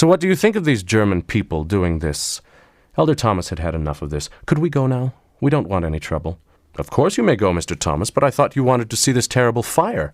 So what do you think of these German people doing this? Elder Thomas had had enough of this. Could we go now? We don't want any trouble. Of course you may go, Mr. Thomas, but I thought you wanted to see this terrible fire.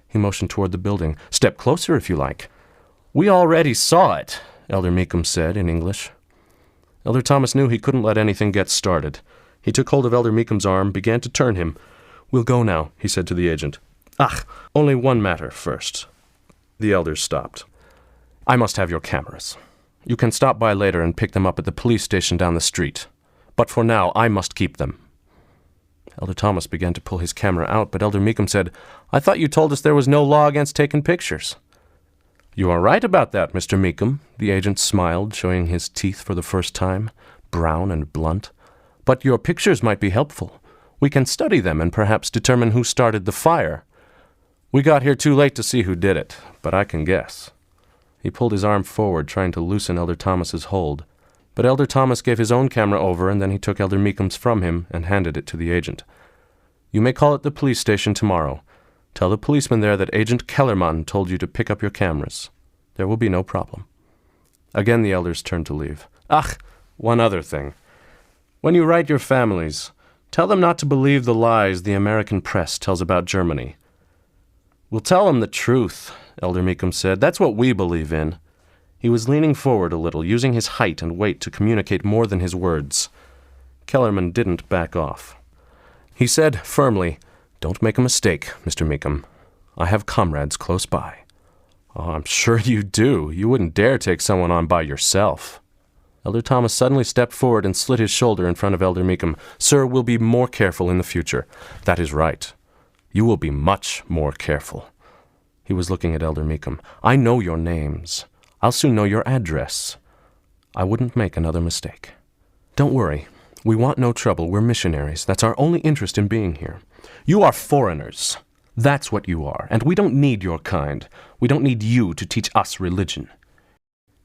He motioned toward the building. Step closer if you like. We already saw it, Elder Meekum said in English. Elder Thomas knew he couldn't let anything get started. He took hold of Elder Meekum's arm, began to turn him. We'll go now, he said to the agent. Only one matter first. The elders stopped. I must have your cameras. You can stop by later and pick them up at the police station down the street. But for now, I must keep them. Elder Thomas began to pull his camera out, but Elder Meekum said, I thought you told us there was no law against taking pictures. You are right about that, Mr. Meekum, the agent smiled, showing his teeth for the first time, brown and blunt. But your pictures might be helpful. We can study them and perhaps determine who started the fire. We got here too late to see who did it, but I can guess. He pulled his arm forward, trying to loosen Elder Thomas's hold. But Elder Thomas gave his own camera over, and then he took Elder Meekum's from him and handed it to the agent. You may call at the police station tomorrow. Tell the policeman there that Agent Kellerman told you to pick up your cameras. There will be no problem. Again the elders turned to leave. One other thing. When you write your families, tell them not to believe the lies the American press tells about Germany. We'll tell them the truth, Elder Meekum said. That's what we believe in. He was leaning forward a little, using his height and weight to communicate more than his words. Kellerman didn't back off. He said firmly, Don't make a mistake, Mr. Meekum. I have comrades close by. Oh, I'm sure you do. You wouldn't dare take someone on by yourself. Elder Thomas suddenly stepped forward and slid his shoulder in front of Elder Meekum. Sir, we'll be more careful in the future. That is right. You will be much more careful. He was looking at Elder Meekum. I know your names. I'll soon know your address. I wouldn't make another mistake. Don't worry. We want no trouble. We're missionaries. That's our only interest in being here. You are foreigners. That's what you are. And we don't need your kind. We don't need you to teach us religion.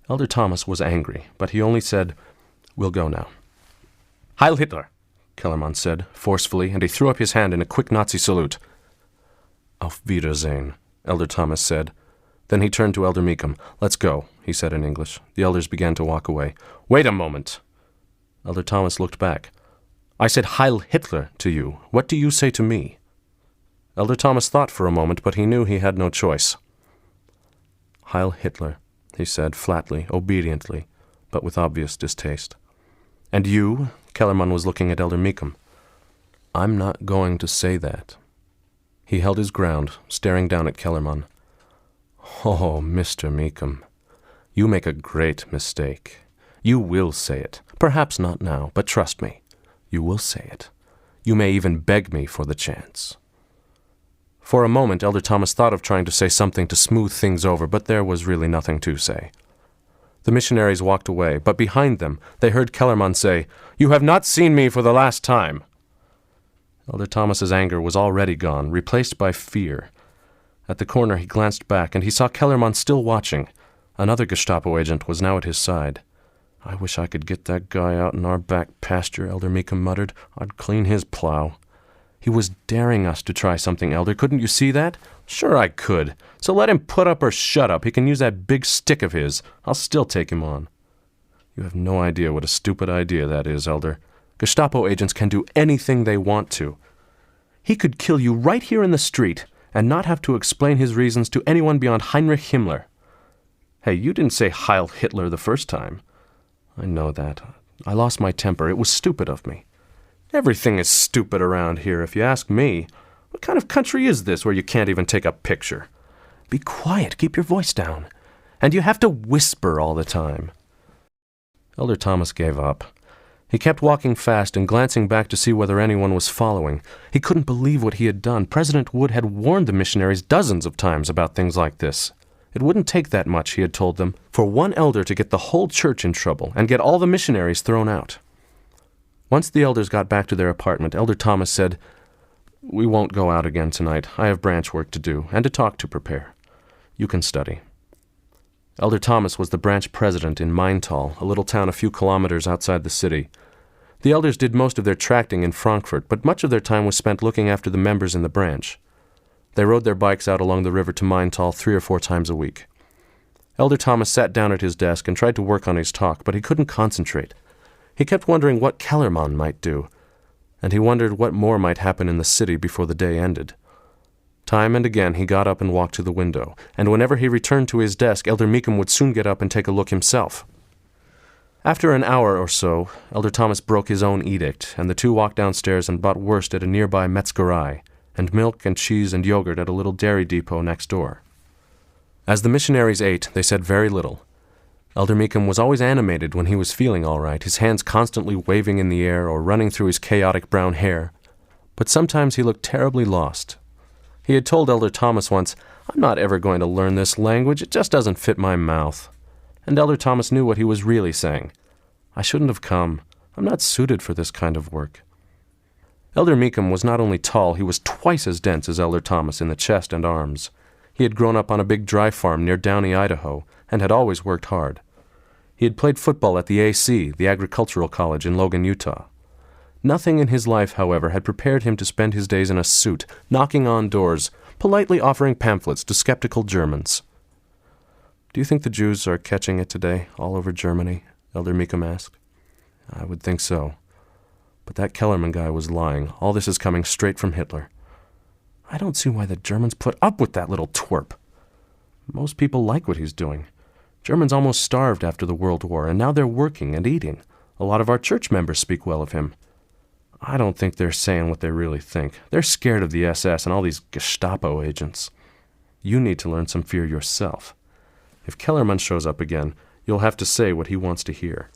Elder Thomas was angry, but he only said, We'll go now. Heil Hitler, Kellerman said, forcefully, and he threw up his hand in a quick Nazi salute. Auf Wiedersehen, Elder Thomas said. Then he turned to Elder Meekum. Let's go, he said in English. The elders began to walk away. Wait a moment. Elder Thomas looked back. I said Heil Hitler to you. What do you say to me? Elder Thomas thought for a moment, but he knew he had no choice. Heil Hitler, he said flatly, obediently, but with obvious distaste. And you? Kellerman was looking at Elder Meekum. I'm not going to say that. He held his ground, staring down at Kellerman. Oh, Mr. Meekum, you make a great mistake. You will say it. Perhaps not now, but trust me, you will say it. You may even beg me for the chance. For a moment, Elder Thomas thought of trying to say something to smooth things over, but there was really nothing to say. The missionaries walked away, but behind them, they heard Kellerman say, You have not seen me for the last time. Elder Thomas's anger was already gone, replaced by fear. At the corner, he glanced back, and he saw Kellerman still watching. Another Gestapo agent was now at his side. I wish I could get that guy out in our back pasture, Elder Meekum muttered. I'd clean his plow. He was daring us to try something, Elder. Couldn't you see that? Sure I could. So let him put up or shut up. He can use that big stick of his. I'll still take him on. You have no idea what a stupid idea that is, Elder. Gestapo agents can do anything they want to. He could kill you right here in the street and not have to explain his reasons to anyone beyond Heinrich Himmler. Hey, you didn't say Heil Hitler the first time. I know that. I lost my temper. It was stupid of me. Everything is stupid around here, if you ask me. What kind of country is this where you can't even take a picture? Be quiet. Keep your voice down. And you have to whisper all the time. Elder Thomas gave up. He kept walking fast and glancing back to see whether anyone was following. He couldn't believe what he had done. President Wood had warned the missionaries dozens of times about things like this. It wouldn't take that much, he had told them, for one elder to get the whole church in trouble and get all the missionaries thrown out. Once the elders got back to their apartment, Elder Thomas said, We won't go out again tonight. I have branch work to do, and a talk to prepare. You can study. Elder Thomas was the branch president in Maintal, a little town a few kilometers outside the city. The elders did most of their tracting in Frankfurt, but much of their time was spent looking after the members in the branch. They rode their bikes out along the river to Maintal 3 or 4 times a week. Elder Thomas sat down at his desk and tried to work on his talk, but he couldn't concentrate. He kept wondering what Kellerman might do, and he wondered what more might happen in the city before the day ended. Time and again he got up and walked to the window, and whenever he returned to his desk, Elder Meekum would soon get up and take a look himself. After an hour or so, Elder Thomas broke his own edict, and the two walked downstairs and bought wurst at a nearby Metzgerei, and milk and cheese and yogurt at a little dairy depot next door. As the missionaries ate, they said very little. Elder Meekum was always animated when he was feeling all right, his hands constantly waving in the air or running through his chaotic brown hair. But sometimes he looked terribly lost. He had told Elder Thomas once, "I'm not ever going to learn this language, it just doesn't fit my mouth." And Elder Thomas knew what he was really saying. "I shouldn't have come. I'm not suited for this kind of work." Elder Meekum was not only tall, he was twice as dense as Elder Thomas in the chest and arms. He had grown up on a big dry farm near Downey, Idaho, and had always worked hard. He had played football at the AC, the agricultural college in Logan, Utah. Nothing in his life, however, had prepared him to spend his days in a suit, knocking on doors, politely offering pamphlets to skeptical Germans. "Do you think the Jews are catching it today, all over Germany?" Elder Meekum asked. "I would think so. But that Kellerman guy was lying. All this is coming straight from Hitler. I don't see why the Germans put up with that little twerp. Most people like what he's doing. Germans almost starved after the World War, and now they're working and eating. A lot of our church members speak well of him. I don't think they're saying what they really think. They're scared of the SS and all these Gestapo agents. You need to learn some fear yourself. If Kellerman shows up again, you'll have to say what he wants to hear."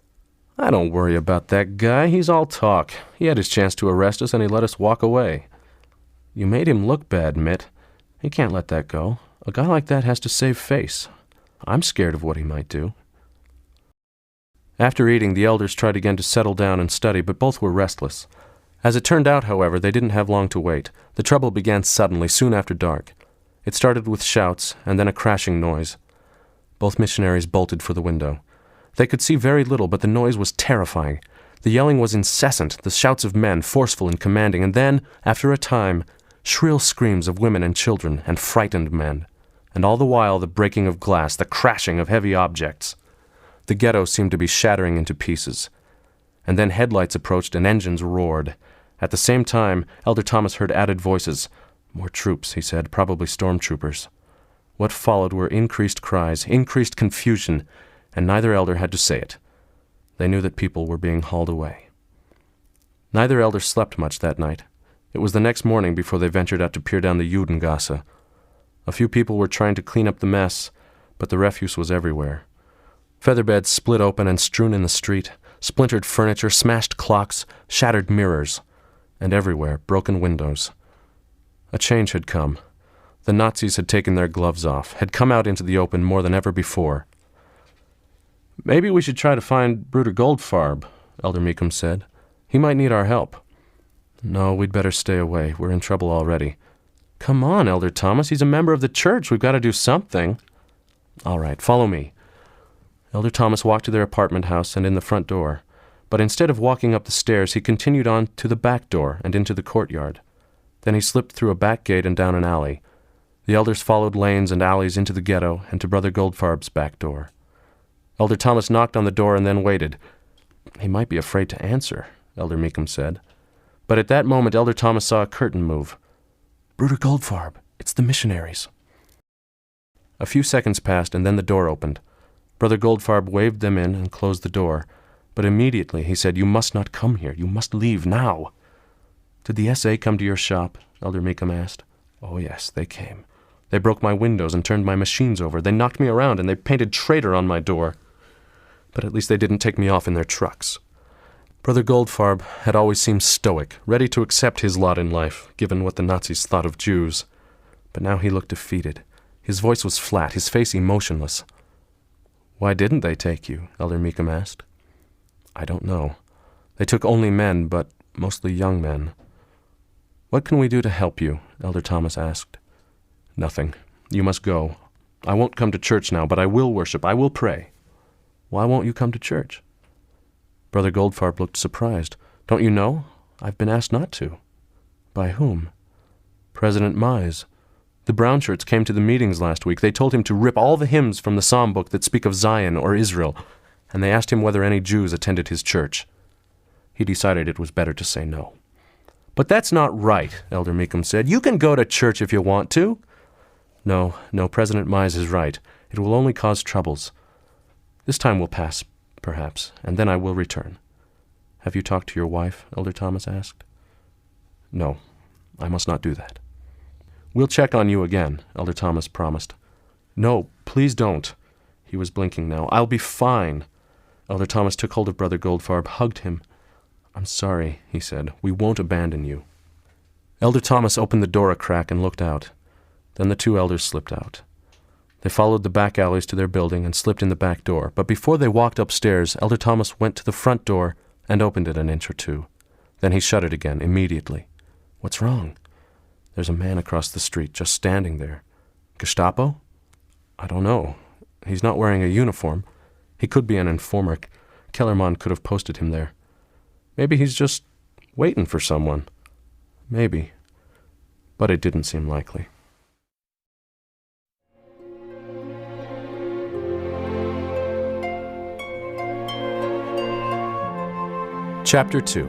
"I don't worry about that guy. He's all talk. He had his chance to arrest us, and he let us walk away." "You made him look bad, Mitt. He can't let that go. A guy like that has to save face. I'm scared of what he might do." After eating, the elders tried again to settle down and study, but both were restless. As it turned out, however, they didn't have long to wait. The trouble began suddenly, soon after dark. It started with shouts, and then a crashing noise. Both missionaries bolted for the window. They could see very little, but the noise was terrifying. The yelling was incessant, the shouts of men, forceful and commanding, and then, after a time, shrill screams of women and children and frightened men. And all the while the breaking of glass, the crashing of heavy objects. The ghetto seemed to be shattering into pieces. And then headlights approached and engines roared. At the same time, Elder Thomas heard added voices. "More troops," he said, "probably stormtroopers." What followed were increased cries, increased confusion, and neither elder had to say it. They knew that people were being hauled away. Neither elder slept much that night. It was the next morning before they ventured out to peer down the Judengasse. A few people were trying to clean up the mess, but the refuse was everywhere. Featherbeds split open and strewn in the street, splintered furniture, smashed clocks, shattered mirrors, and everywhere broken windows. A change had come. The Nazis had taken their gloves off, had come out into the open more than ever before. "Maybe we should try to find Bruder Goldfarb," Elder Meekum said. "He might need our help." "No, we'd better stay away. We're in trouble already." "Come on, Elder Thomas. He's a member of the church. We've got to do something." "All right, follow me." Elder Thomas walked to their apartment house and in the front door. But instead of walking up the stairs, he continued on to the back door and into the courtyard. Then he slipped through a back gate and down an alley. The elders followed lanes and alleys into the ghetto and to Brother Goldfarb's back door. Elder Thomas knocked on the door and then waited. "He might be afraid to answer," Elder Meekum said. But at that moment, Elder Thomas saw a curtain move. "Bruder Goldfarb, it's the missionaries." A few seconds passed, and then the door opened. Brother Goldfarb waved them in and closed the door, but immediately he said, "You must not come here. You must leave now." "Did the SA come to your shop?" Elder Meekum asked. "Oh, yes, they came. They broke my windows and turned my machines over. They knocked me around, and they painted traitor on my door. But at least they didn't take me off in their trucks." Brother Goldfarb had always seemed stoic, ready to accept his lot in life, given what the Nazis thought of Jews. But now he looked defeated. His voice was flat, his face emotionless. "Why didn't they take you?" Elder Meekum asked. "I don't know. They took only men, but mostly young men." "What can we do to help you?" Elder Thomas asked. "Nothing. You must go. I won't come to church now, but I will worship. I will pray." "Why won't you come to church?" Brother Goldfarb looked surprised. "Don't you know? I've been asked not to." "By whom?" "President Mize. The Brownshirts came to the meetings last week. They told him to rip all the hymns from the psalm book that speak of Zion or Israel, and they asked him whether any Jews attended his church. He decided it was better to say no. "But that's not right," Elder Meekum said. "You can go to church if you want to." No, President Mize is right. It will only cause troubles. This time will pass, perhaps, and then I will return. "Have you talked to your wife?" Elder Thomas asked. "No, I must not do that." "We'll check on you again," Elder Thomas promised. "No, please don't." He was blinking now. "I'll be fine." Elder Thomas took hold of Brother Goldfarb, hugged him. "I'm sorry," he said. "We won't abandon you." Elder Thomas opened the door a crack and looked out. Then the two elders slipped out. They followed the back alleys to their building and slipped in the back door. But before they walked upstairs, Elder Thomas went to the front door and opened it an inch or two. Then he shut it again immediately. "What's wrong?" "There's a man across the street, just standing there." "Gestapo?" "I don't know. He's not wearing a uniform. He could be an informer. Kellermann could have posted him there. Maybe he's just waiting for someone. Maybe. But it didn't seem likely." Chapter 2.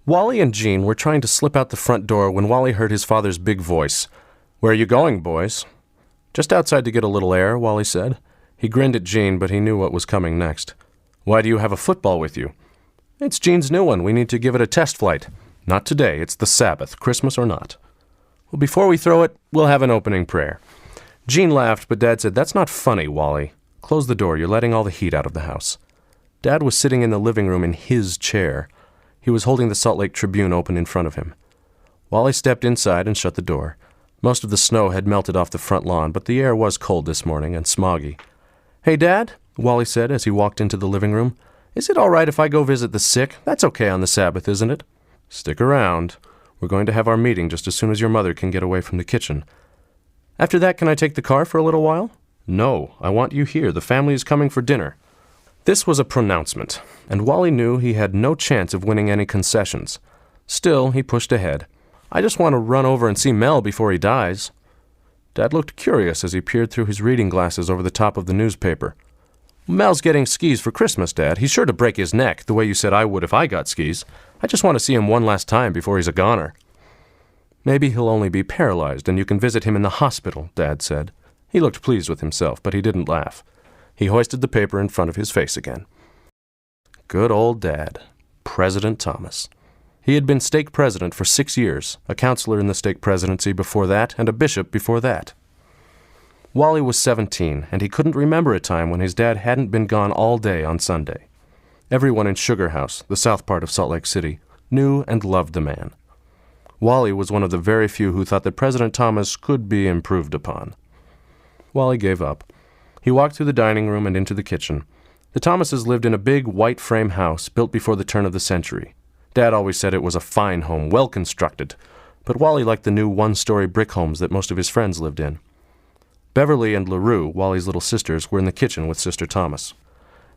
Wally and Jean were trying to slip out the front door when Wally heard his father's big voice. "Where are you going, boys?" "Just outside to get a little air," Wally said. He grinned at Jean, but he knew what was coming next. "Why do you have a football with you?" "It's Jean's new one. We need to give it a test flight." "Not today. It's the Sabbath, Christmas or not." "Well, before we throw it, we'll have an opening prayer." Jean laughed, but Dad said, "That's not funny, Wally. Close the door. You're letting all the heat out of the house." Dad was sitting in the living room in his chair. He was holding the Salt Lake Tribune open in front of him. Wally stepped inside and shut the door. Most of the snow had melted off the front lawn, but the air was cold this morning and smoggy. "Hey, Dad," Wally said as he walked into the living room. "Is it all right if I go visit the sick? That's okay on the Sabbath, isn't it?" "Stick around. We're going to have our meeting just as soon as your mother can get away from the kitchen." "After that, can I take the car for a little while?" "No, I want you here. The family is coming for dinner." This was a pronouncement, and Wally knew he had no chance of winning any concessions. Still, he pushed ahead. "I just want to run over and see Mel before he dies." Dad looked curious as he peered through his reading glasses over the top of the newspaper. "Mel's getting skis for Christmas, Dad. He's sure to break his neck, the way you said I would if I got skis. I just want to see him one last time before he's a goner." "Maybe he'll only be paralyzed, and you can visit him in the hospital," Dad said. He looked pleased with himself, but he didn't laugh. He hoisted the paper in front of his face again. Good old Dad, President Thomas. He had been stake president for 6 years, a counselor in the stake presidency before that, and a bishop before that. Wally was 17, and he couldn't remember a time when his dad hadn't been gone all day on Sunday. Everyone in Sugar House, the south part of Salt Lake City, knew and loved the man. Wally was one of the very few who thought that President Thomas could be improved upon. Wally gave up. He walked through the dining room and into the kitchen. The Thomases lived in a big white-frame house built before the turn of the century. Dad always said it was a fine home, well-constructed, but Wally liked the new one-story brick homes that most of his friends lived in. Beverly and LaRue, Wally's little sisters, were in the kitchen with Sister Thomas.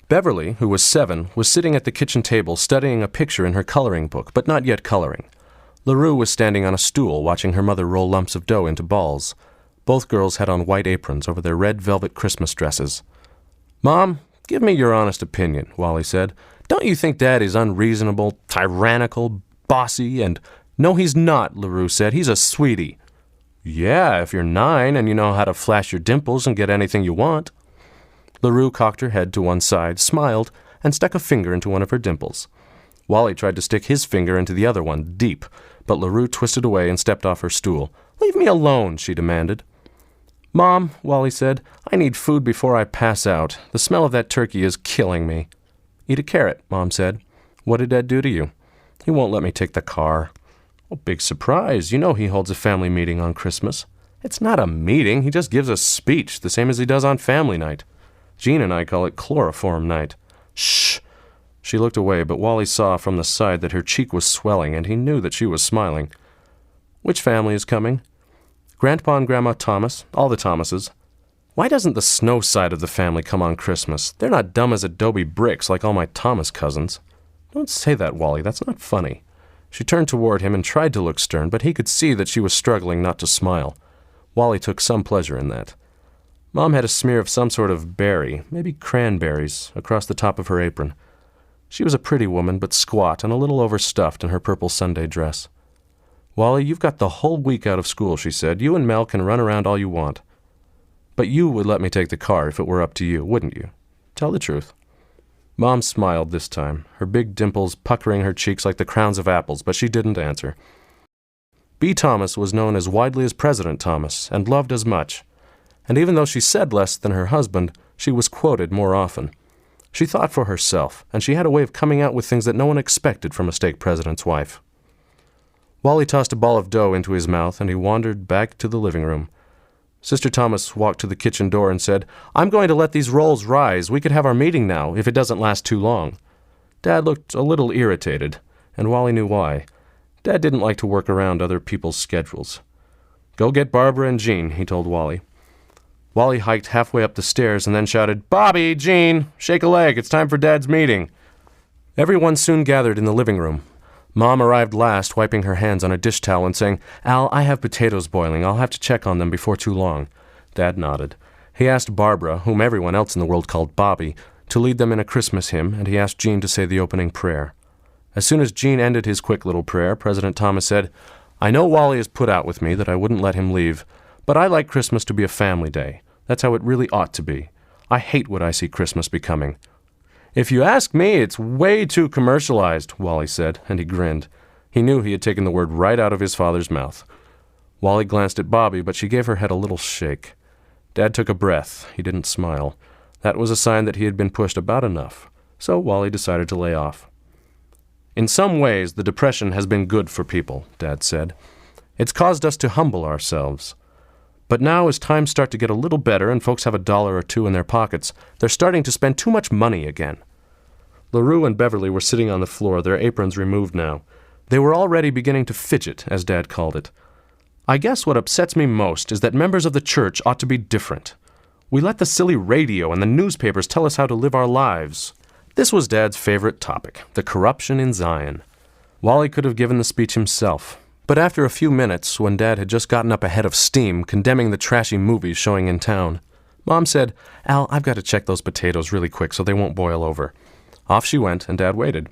Beverly, who was 7, was sitting at the kitchen table studying a picture in her coloring book, but not yet coloring. LaRue was standing on a stool watching her mother roll lumps of dough into balls. Both girls had on white aprons over their red velvet Christmas dresses. "Mom, give me your honest opinion," Wally said. "Don't you think Dad is unreasonable, tyrannical, bossy, and—" "No, he's not," LaRue said. "He's a sweetie." "Yeah, if you're 9 and you know how to flash your dimples and get anything you want." LaRue cocked her head to one side, smiled, and stuck a finger into one of her dimples. Wally tried to stick his finger into the other one, deep, but LaRue twisted away and stepped off her stool. "Leave me alone," she demanded. "Mom," Wally said, "I need food before I pass out. The smell of that turkey is killing me." "Eat a carrot," Mom said. "What did Dad do to you?" "He won't let me take the car." "Oh, big surprise. You know he holds a family meeting on Christmas." "It's not a meeting. He just gives a speech, the same as he does on family night. Jean and I call it chloroform night." "Shh!" She looked away, but Wally saw from the side that her cheek was swelling, and he knew that she was smiling. "Which family is coming?" "Grandpa and Grandma Thomas, all the Thomases." "Why doesn't the Snow side of the family come on Christmas? They're not dumb as adobe bricks like all my Thomas cousins." "Don't say that, Wally. That's not funny." She turned toward him and tried to look stern, but he could see that she was struggling not to smile. Wally took some pleasure in that. Mom had a smear of some sort of berry, maybe cranberries, across the top of her apron. She was a pretty woman, but squat and a little overstuffed in her purple Sunday dress. "Wally, you've got the whole week out of school," she said. "You and Mel can run around all you want. But you would let me take the car if it were up to you, wouldn't you? Tell the truth." Mom smiled this time, her big dimples puckering her cheeks like the crowns of apples, but she didn't answer. B. Thomas was known as widely as President Thomas, and loved as much. And even though she said less than her husband, she was quoted more often. She thought for herself, and she had a way of coming out with things that no one expected from a stake president's wife. Wally tossed a ball of dough into his mouth, and he wandered back to the living room. Sister Thomas walked to the kitchen door and said, "I'm going to let these rolls rise. We could have our meeting now, if it doesn't last too long." Dad looked a little irritated, and Wally knew why. Dad didn't like to work around other people's schedules. "Go get Barbara and Jean," he told Wally. Wally hiked halfway up the stairs and then shouted, "Bobby, Jean, shake a leg. It's time for Dad's meeting." Everyone soon gathered in the living room. Mom arrived last, wiping her hands on a dish towel and saying, "Al, I have potatoes boiling. I'll have to check on them before too long." Dad nodded. He asked Barbara, whom everyone else in the world called Bobby, to lead them in a Christmas hymn, and he asked Jean to say the opening prayer. As soon as Jean ended his quick little prayer, President Thomas said, "I know Wally has put out with me that I wouldn't let him leave, but I like Christmas to be a family day. That's how it really ought to be. I hate what I see Christmas becoming." "If you ask me, it's way too commercialized," Wally said, and he grinned. He knew he had taken the word right out of his father's mouth. Wally glanced at Bobby, but she gave her head a little shake. Dad took a breath. He didn't smile. That was a sign that he had been pushed about enough. So Wally decided to lay off. "In some ways, the Depression has been good for people," Dad said. "It's caused us to humble ourselves. But now as times start to get a little better and folks have $1 or $2 in their pockets, they're starting to spend too much money again." LaRue and Beverly were sitting on the floor, their aprons removed now. They were already beginning to fidget, as Dad called it. "I guess what upsets me most is that members of the church ought to be different. We let the silly radio and the newspapers tell us how to live our lives." This was Dad's favorite topic, the corruption in Zion. Wally could have given the speech himself. But after a few minutes, when Dad had just gotten up a head of steam condemning the trashy movies showing in town, Mom said, "Al, I've got to check those potatoes really quick so they won't boil over." Off she went, and Dad waited.